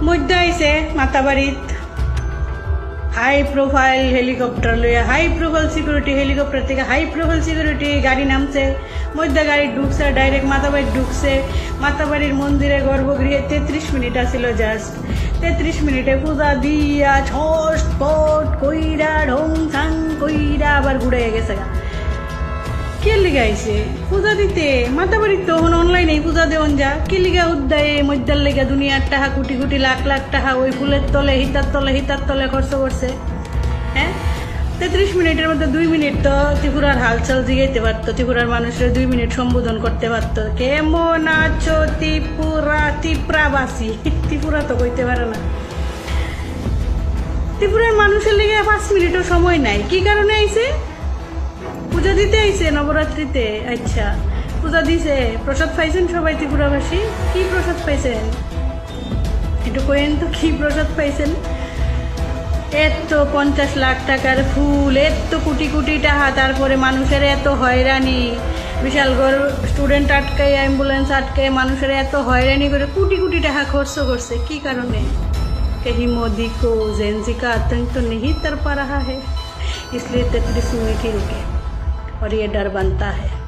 মধ্যে আইছে মাতাবাড়িত high profile helicopter লইয়া হাই প্রোফাইল সিকিউরিটি হেলিকপ্টার থেকে হাই প্রোফাইল সিকিউরিটি গাড়ি নামছে মধ্যে গাড়ি ঢুকছে ডাইরেক্ট মাতাবাড়ি ঢুকছে মাতাবাড়ির মন্দিরে গর্ভগৃহে 33 মিনিট আসিল জাস্ট 33 মিনিটে পূজা দিয়া ছট কইরা ঢং ছাং কইরা আবার ঘুরে গেছে গা কে লিগে আইছে পূজা দিতে মাতাবাড়ির তো এখন অনলাইনে পূজা দেওয়ান যা কে লিগা উদ্দায় মধ্যার লেগে দুনিয়ার টাকা কোটি কোটি লাখ লাখ টাকা ওই ফুলের তলে হিতার তলে খরচ করছে হ্যাঁ 33 মিনিটের মধ্যে 2 মিনিট তো ত্রিপুরার হালচাল জিগাইতে পারতো ত্রিপুরার মানুষের 2 মিনিট সম্বোধন করতে পারতো কেমন আছো ত্রিপুরাবাসী ত্রিপুরা তো কইতে পারে না ত্রিপুরার মানুষের লেগে 5 মিনিটও সময় নাই কি কারণে আইছে পূজা দিতে আইছে নবরাত্রিতে আচ্ছা পূজা দিছে প্রসাদ পাইছেন সবাই ত্রিপুরাবাসী কি প্রসাদ পাইছেন একটু কইেন তো কি প্রসাদ পাইছেন এত 50 লাখ টাকার ফুল এত কোটি কোটি টাকা তারপরে মানুষের এত হয়রানি বিশালগড় স্টুডেন্ট আটকায় অ্যাম্বুলেন্স আটকায় মানুষের এত হয়রানি করে কোটি কোটি টাকা খরচ করছে কি কারণে कहीं मोदी को जेएनजी का आतंक तो नहीं तर पा रहा है इसलिए 33 मिनट ही रुके और ये डर बनता है।